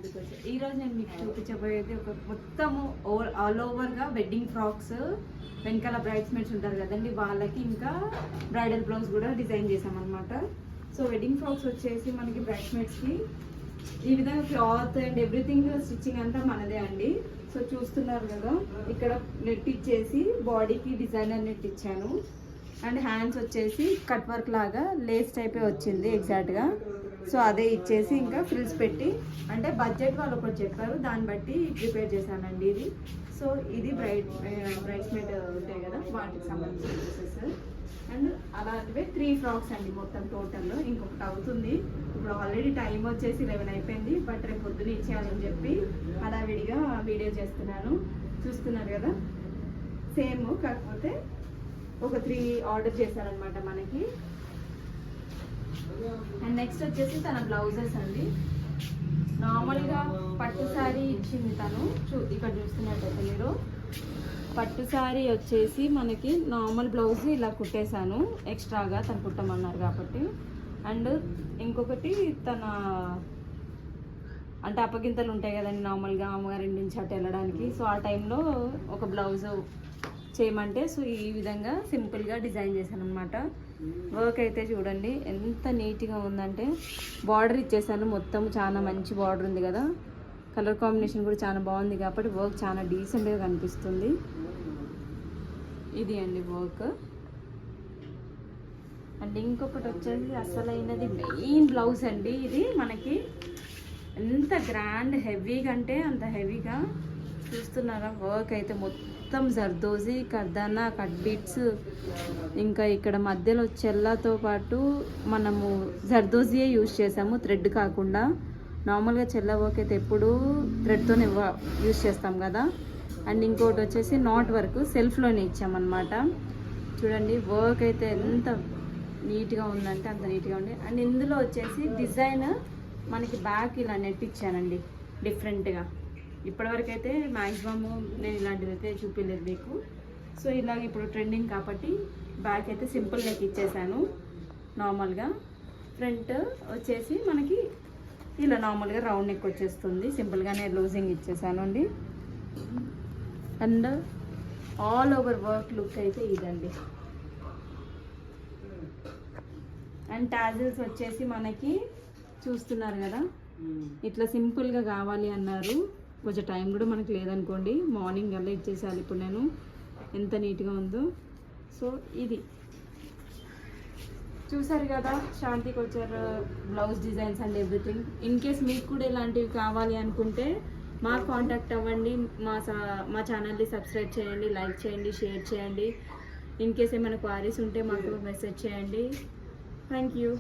ముందుకు వచ్చాను. ఈరోజు నేను మీకు చూపించబోయేది ఒక మొత్తము ఆల్ ఓవర్గా వెడ్డింగ్ ఫ్రాక్స్, వెనకాల బ్రైడ్స్మేడ్స్ ఉంటారు కదండి వాళ్ళకి, ఇంకా బ్రైడల్ బ్లౌజ్ కూడా డిజైన్ చేసామన్నమాట. సో వెడ్డింగ్ ఫ్రాక్స్ వచ్చేసి మనకి బ్రైడ్స్మేడ్స్కి ఈ విధంగా క్లాత్ అండ్ ఎవ్రీథింగ్ స్టిచ్చింగ్ అంతా మనదే అండి. సో చూస్తున్నారు కదా, ఇక్కడ నెట్ ఇచ్చేసి బాడీకి డిజైనర్ నెట్ ఇచ్చాను. అండ్ హ్యాండ్స్ వచ్చేసి కట్ వర్క్ లాగా లేస్ టైపే వచ్చింది ఎగ్జాక్ట్గా. సో అదే ఇచ్చేసి ఇంకా ఫ్రిల్స్ పెట్టి, అంటే బడ్జెట్ వాళ్ళు ఒకటి చెప్పారు, దాన్ని బట్టి ప్రిపేర్ చేశానండి ఇది. సో ఇది బ్రైడ్స్మేడ్ ఉంటాయి కదా వాటికి సంబంధించిన డ్రెస్సెస్. అండ్ అలాంటివే 3 ఫ్రాక్స్ అండి మొత్తం టోటల్లో. ఇంకొకటి అవుతుంది, ఇప్పుడు ఆల్రెడీ టైం వచ్చేసి 11 అయిపోయింది. బట్ రేపు పొద్దున ఇచ్చేయాలని చెప్పి అలా విడిగా వీడియో చేస్తున్నాను. చూస్తున్నారు కదా, సేమ్ కాకపోతే ఒక 3 ఆర్డర్ చేశారనమాట మనకి. అండ్ నెక్స్ట్ వచ్చేసి తన బ్లౌజెస్ అండి. నార్మల్గా పట్టు శారీ ఇచ్చింది తను, ఇక్కడ చూస్తున్నట్టయితే మీరు పట్టు శారీ వచ్చేసి మనకి నార్మల్ బ్లౌజ్ ఇలా కుట్టేశాను ఎక్స్ట్రాగా, తను కుట్టమన్నారు కాబట్టి. అండ్ ఇంకొకటి తన అంటే అప్పగింతలు ఉంటాయి కదండి నార్మల్గా అమ్మగారింటి నుంచి అటు వెళ్ళడానికి. సో ఆ టైంలో ఒక బ్లౌజ్ చేయమంటే సో ఈ విధంగా సింపుల్గా డిజైన్ చేశాను అనమాట. వర్క్ అయితే చూడండి ఎంత నీట్గా ఉందంటే, బార్డర్ ఇచ్చేసాను మొత్తం, చాలా మంచి బార్డర్ ఉంది కదా, కలర్ కాంబినేషన్ కూడా చాలా బాగుంది కాబట్టి వర్క్ చాలా డీసెంట్గా కనిపిస్తుంది. ఇది అండి వర్క్. అండ్ ఇంకొకటి వచ్చేసి అసలైనది మెయిన్ బ్లౌజ్ అండి. ఇది మనకి ఎంత గ్రాండ్ హెవీగా అంటే అంత హెవీగా. చూస్తున్నారా, వర్క్ అయితే మొత్తం జర్దోజీ, కర్దానా, కట్ బీట్స్, ఇంకా ఇక్కడ మధ్యలో చెల్లతో పాటు మనము జర్దోజీయే యూజ్ చేసాము, థ్రెడ్ కాకుండా. నార్మల్గా చెల్ల వర్క్ అయితే ఎప్పుడు థ్రెడ్తోనే యూజ్ చేస్తాం కదా. అండ్ ఇంకోటి వచ్చేసి నాట్ వర్క్ సెల్ఫ్లోనే ఇచ్చామన్నమాట. చూడండి వర్క్ అయితే ఎంత నీట్గా ఉందంటే అంత నీట్గా ఉంది. అండ్ ఇందులో వచ్చేసి డిజైన్ మనకి బ్యాక్ ఇలా నెట్ ఇచ్చానండి డిఫరెంట్గా. ఇప్పటివరకు అయితే మ్యాక్సిమము నేను ఇలాంటివి అయితే చూపించలేదు మీకు. సో ఇలాగ ఇప్పుడు ట్రెండింగ్ కాబట్టి బ్యాక్ అయితే సింపుల్ నెక్ ఇచ్చేసాను నార్మల్గా. ఫ్రంట్ వచ్చేసి మనకి ఇలా నార్మల్గా రౌండ్ నెక్ వచ్చేస్తుంది, సింపుల్గానే లూజింగ్ ఇచ్చేసాను అండి. And all over work look అయితే ఇదండి. అండ్ టాజిల్స్ వచ్చేసి మనకి చూస్తున్నారు కదా, ఇట్లా సింపుల్గా కావాలి అన్నారు. కొంచెం టైం కూడా మనకు లేదనుకోండి, మార్నింగ్ అలా ఇచ్చేసాను ఇప్పుడు నేను. ఎంత నీట్గా ఉందో. సో ఇది చూసారు కదా, శాంతికి వచ్చారు blouse designs and everything. In case మీకు కూడా ఇలాంటివి కావాలి అనుకుంటే మాకు కాంటాక్ట్ అవ్వండి. మా ఛానల్ని సబ్స్క్రైబ్ చేయండి, లైక్ చేయండి, షేర్ చేయండి. ఇన్ కేస్ ఏమైనా క్వారీస్ ఉంటే మాకు మెసేజ్ చేయండి. Thank you.